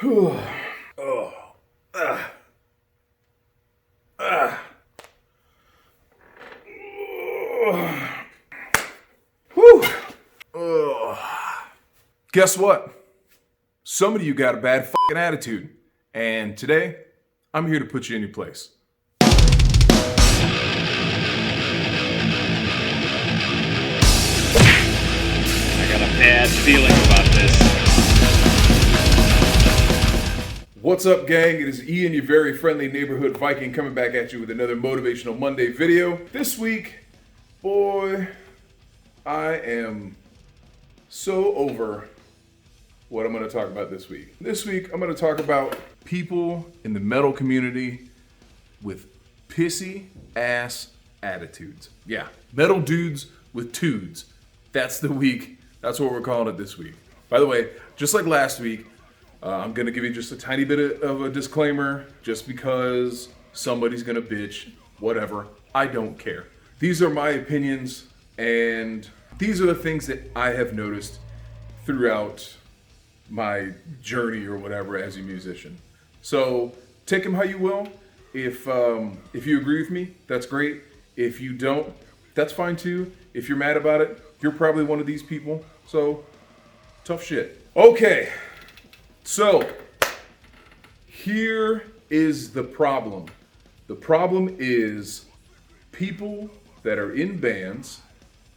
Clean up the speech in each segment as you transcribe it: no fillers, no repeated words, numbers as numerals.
Oh. Ah. Ah. Whew. Guess what? Some of you got a bad fucking attitude. And today, I'm here to put you in your place. I got a bad feeling about this. What's up, gang? It is Ian, your very friendly neighborhood Viking, coming back at you with another Motivational Monday video. This week, boy, I am so over what I'm going to talk about this week. This week, I'm going to talk about people in the metal community with pissy ass attitudes. Yeah, metal dudes with tudes. That's the week. That's what we're calling it this week. By the way, just like last week, I'm going to give you just a tiny bit of a disclaimer, just because somebody's going to bitch, whatever. I don't care. These are my opinions, and these are the things that I have noticed throughout my journey or whatever as a musician. So take them how you will. If you agree with me, that's great. If you don't, that's fine too. If you're mad about it, you're probably one of these people. So tough shit. Okay. So, here is the problem. The problem is people that are in bands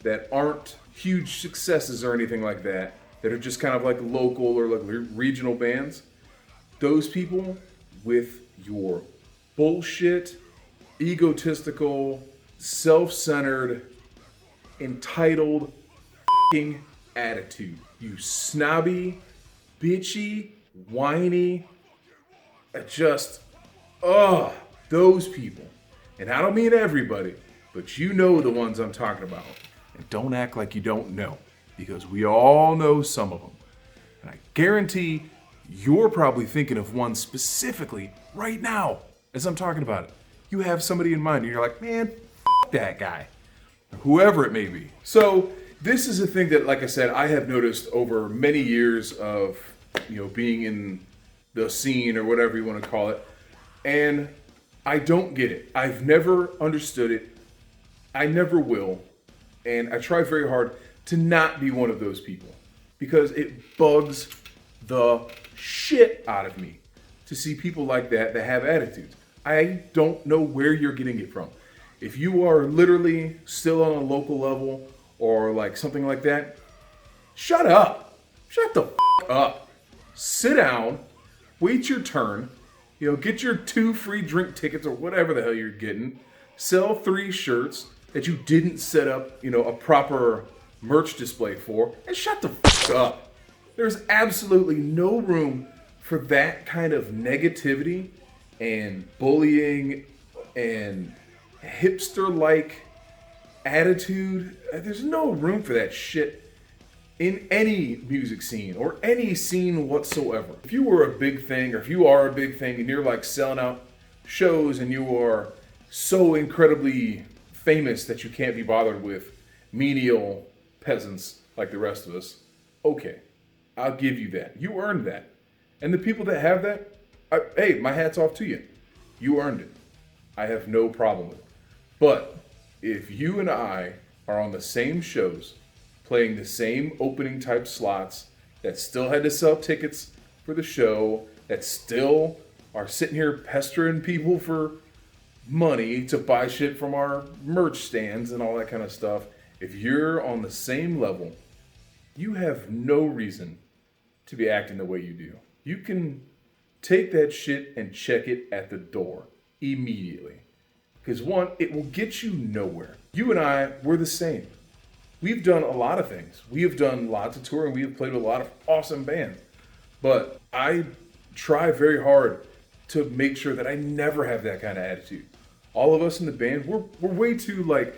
that aren't huge successes or anything like that, that are just kind of like local or like regional bands. Those people with your bullshit, egotistical, self-centered, entitled f***ing attitude. You snobby, bitchy, whiny, those people. And I don't mean everybody, but you know the ones I'm talking about. And don't act like you don't know, because we all know some of them. And I guarantee you're probably thinking of one specifically right now as I'm talking about it. You have somebody in mind and you're like, man, f*** that guy. Or whoever it may be. So this is a thing that, like I said, I have noticed over many years of, being in the scene or whatever you want to call it. And I don't get it. I've never understood it. I never will. And I try very hard to not be one of those people, because it bugs the shit out of me to see people like that have attitudes. I don't know where you're getting it from. If you are literally still on a local level or like something like that, shut up. Shut the f*** up. Sit down, wait your turn, get your 2 free drink tickets or whatever the hell you're getting, sell 3 shirts that you didn't set up, a proper merch display for, and shut the f*** up. There's absolutely no room for that kind of negativity and bullying and hipster-like attitude. There's no room for that shit in any music scene or any scene whatsoever. If you were a big thing, or if you are a big thing and you're like selling out shows and you are so incredibly famous that you can't be bothered with menial peasants like the rest of us, okay, I'll give you that. You earned that. And the people that have that, hey, my hat's off to you. You earned it. I have no problem with it. But if you and I are on the same shows, playing the same opening type slots, that still had to sell tickets for the show, that still are sitting here pestering people for money to buy shit from our merch stands and all that kind of stuff, if you're on the same level, you have no reason to be acting the way you do. You can take that shit and check it at the door immediately. Because one, it will get you nowhere. You and I, we're the same. We've done a lot of things. We have done lots of touring. We have played with a lot of awesome bands. But I try very hard to make sure that I never have that kind of attitude. All of us in the band, we're way too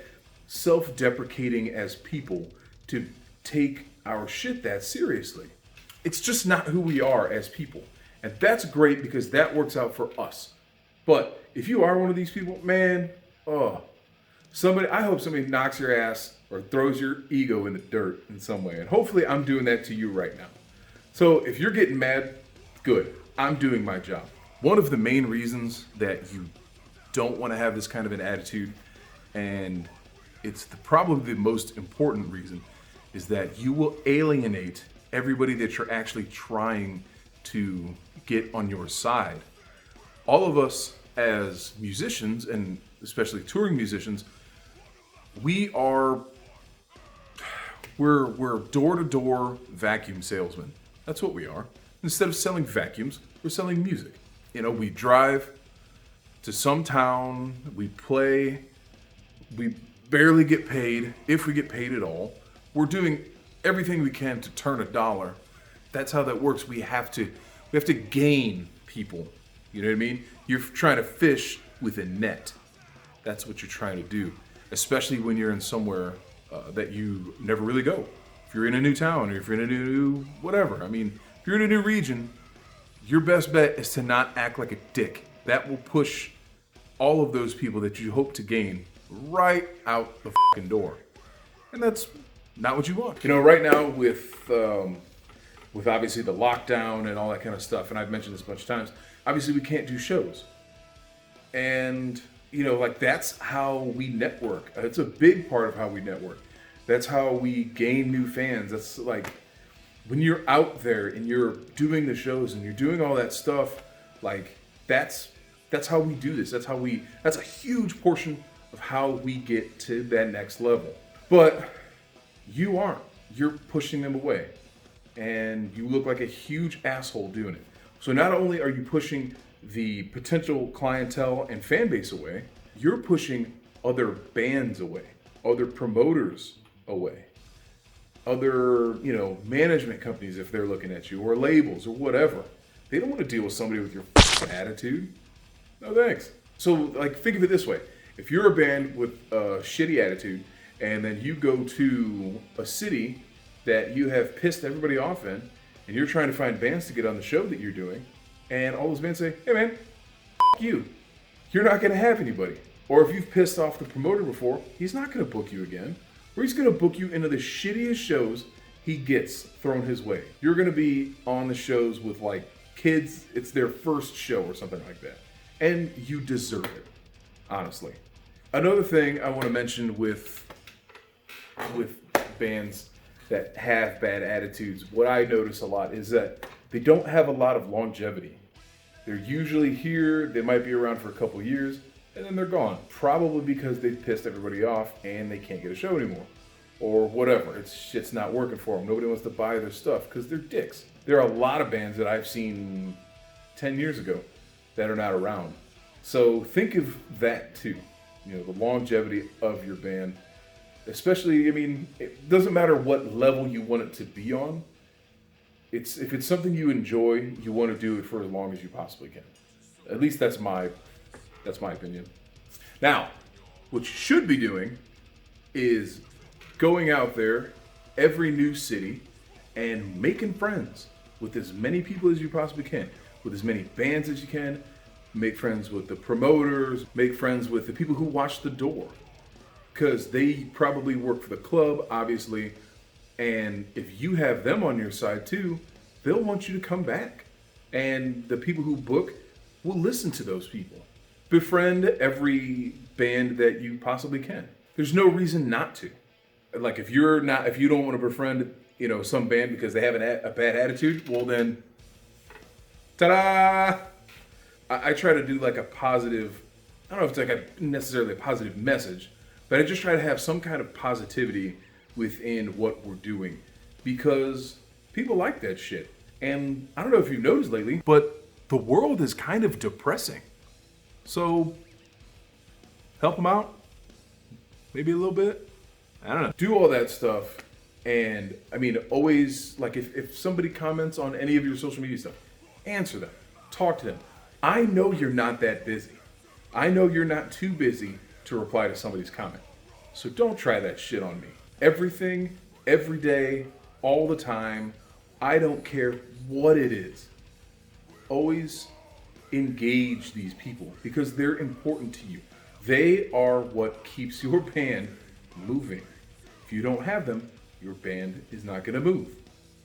self-deprecating as people to take our shit that seriously. It's just not who we are as people. And that's great because that works out for us. But if you are one of these people, man, I hope somebody knocks your ass or throws your ego in the dirt in some way. And hopefully I'm doing that to you right now. So if you're getting mad, good. I'm doing my job. One of the main reasons that you don't want to have this kind of an attitude, and it's probably the most important reason, is that you will alienate everybody that you're actually trying to get on your side. All of us as musicians, and especially touring musicians, we're door-to-door vacuum salesmen. That's what we are. Instead of selling vacuums, we're selling music. You know, we drive to some town, we play, we barely get paid, if we get paid at all. We're doing everything we can to turn a dollar. That's how that works. We have to gain people. You know what I mean? You're trying to fish with a net. That's what you're trying to do, especially when you're in somewhere that you never really go. If you're in a new town, or if you're in a new whatever. I mean, if you're in a new region, your best bet is to not act like a dick. That will push all of those people that you hope to gain right out the fucking door. And that's not what you want. You know, right now with obviously the lockdown and all that kind of stuff, and I've mentioned this a bunch of times, obviously we can't do shows. And, you know, like that's how we network. It's a big part of how we network. That's how we gain new fans. That's like, when you're out there and you're doing the shows and you're doing all that stuff, like that's how we do this. That's a huge portion of how we get to that next level. But you aren't. You're pushing them away. And you look like a huge asshole doing it. So not only are you pushing the potential clientele and fan base away, you're pushing other bands away, other promoters away, other, you know, management companies if they're looking at you, or labels or whatever. They don't want to deal with somebody with your attitude. No thanks. So like, think of it this way. If you're a band with a shitty attitude and then you go to a city that you have pissed everybody off in, and you're trying to find bands to get on the show that you're doing, and all those bands say, hey man, you. You're not gonna have anybody. Or if you've pissed off the promoter before, he's not gonna book you again. Or he's gonna book you into the shittiest shows he gets thrown his way. You're gonna be on the shows with like kids, it's their first show or something like that. And you deserve it, honestly. Another thing I wanna mention with bands that have bad attitudes, what I notice a lot is that they don't have a lot of longevity. They're usually here, they might be around for a couple years, and then they're gone. Probably because they pissed everybody off and they can't get a show anymore. Or whatever, shit's not working for them. Nobody wants to buy their stuff because they're dicks. There are a lot of bands that I've seen 10 years ago that are not around. So think of that too. You know, the longevity of your band. Especially, I mean, it doesn't matter what level you want it to be on. If it's something you enjoy, you want to do it for as long as you possibly can. At least that's my opinion. Now, what you should be doing is going out there, every new city, and making friends with as many people as you possibly can, with as many bands as you can. Make friends with the promoters, make friends with the people who watch the door. Because they probably work for the club, obviously, and if you have them on your side too, they'll want you to come back. And the people who book will listen to those people. Befriend every band that you possibly can. There's no reason not to. Like if you don't want to befriend, you know, some band because they have a bad attitude, well then, ta-da! I try to do like a positive, I don't know if it's like necessarily a positive message, but I just try to have some kind of positivity within what we're doing because people like that shit. And I don't know if you've noticed lately, but the world is kind of depressing. So help them out, maybe a little bit. I don't know. Do all that stuff. And I mean, always like if somebody comments on any of your social media stuff, answer them, talk to them. I know you're not that busy. I know you're not too busy to reply to somebody's comment. So don't try that shit on me. Everything, every day, all the time, I don't care what it is. Always engage these people because they're important to you. They are what keeps your band moving. If you don't have them, your band is not gonna move.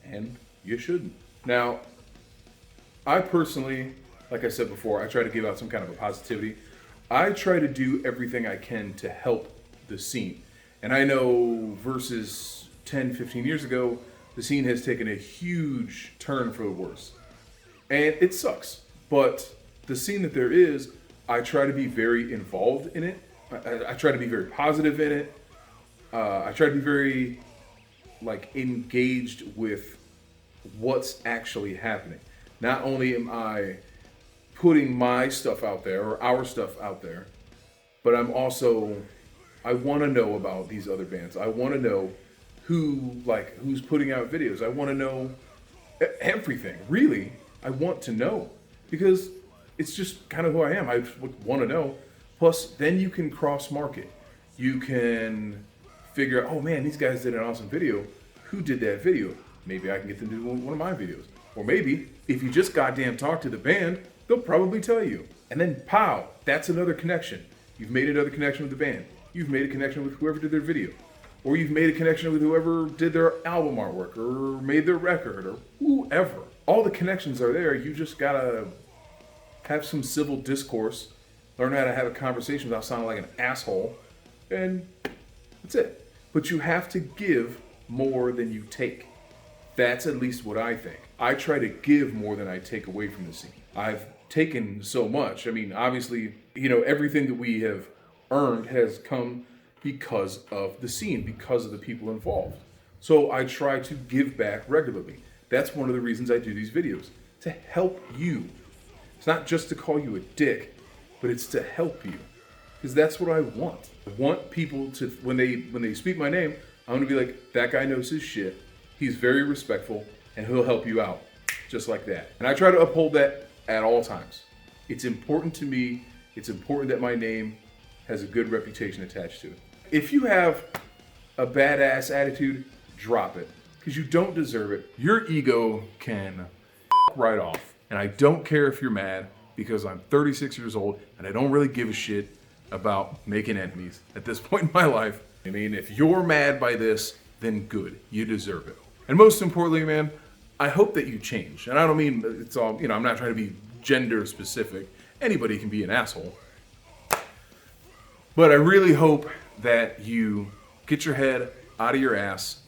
And you shouldn't. Now, I personally, like I said before, I try to give out some kind of a positivity. I try to do everything I can to help the scene. And I know versus 10, 15 years ago, the scene has taken a huge turn for the worse. And it sucks. But the scene that there is, I try to be very involved in it. I try to be very positive in it. I try to be very engaged with what's actually happening. Not only am I putting my stuff out there or our stuff out there, but I want to know about these other bands. I want to know who's putting out videos. I want to know everything. Really, I want to know because it's just kind of who I am. I want to know. Plus, then you can cross market. You can figure out, oh man, these guys did an awesome video. Who did that video? Maybe I can get them to do one of my videos. Or maybe if you just goddamn talk to the band, they'll probably tell you. And then pow, that's another connection. You've made another connection with the band. You've made a connection with whoever did their video. Or you've made a connection with whoever did their album artwork or made their record or whoever. All the connections are there. You just gotta have some civil discourse, learn how to have a conversation without sounding like an asshole, and that's it. But you have to give more than you take. That's at least what I think. I try to give more than I take away from the scene. I've taken so much. I mean, obviously, everything that we have earned has come because of the scene, because of the people involved. So I try to give back regularly. That's one of the reasons I do these videos, to help you. It's not just to call you a dick, but it's to help you. Because that's what I want. I want people to, when they speak my name, I'm gonna be like, that guy knows his shit. He's very respectful, and he'll help you out, just like that. And I try to uphold that at all times. It's important to me. It's important that my name has a good reputation attached to it. If you have a badass attitude, drop it, because you don't deserve it. Your ego can right off. And I don't care if you're mad, because I'm 36 years old, and I don't really give a shit about making enemies at this point in my life. I mean, if you're mad by this, then good. You deserve it. And most importantly, man, I hope that you change. And I don't mean it's all, I'm not trying to be gender specific. Anybody can be an asshole. But I really hope that you get your head out of your ass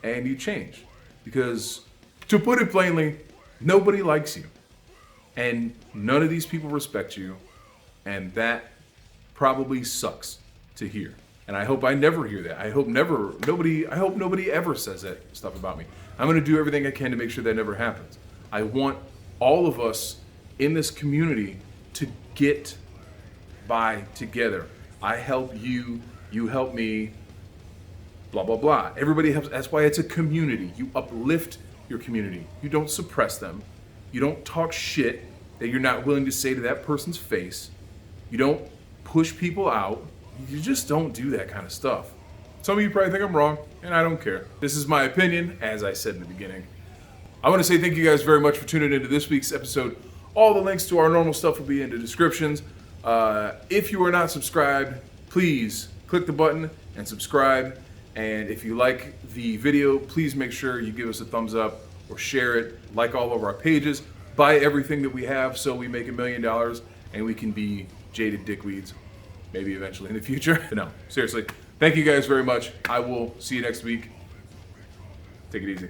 and you change. Because to put it plainly, nobody likes you. And none of these people respect you. And that probably sucks to hear. And I hope I never hear that. I hope nobody ever says that stuff about me. I'm gonna do everything I can to make sure that never happens. I want all of us in this community to get by together. I help you, you help me, blah, blah, blah. Everybody helps. That's why it's a community. You uplift your community. You don't suppress them. You don't talk shit that you're not willing to say to that person's face. You don't push people out. You just don't do that kind of stuff. Some of you probably think I'm wrong, and I don't care. This is my opinion, as I said in the beginning. I want to say thank you guys very much for tuning into this week's episode. All the links to our normal stuff will be in the descriptions. If you are not subscribed, please click the button and subscribe. And if you like the video, please make sure you give us a thumbs up or share it, like all of our pages, buy everything that we have so we make $1 million and we can be jaded dickweeds. Maybe eventually in the future. No, seriously. Thank you guys very much. I will see you next week. Take it easy.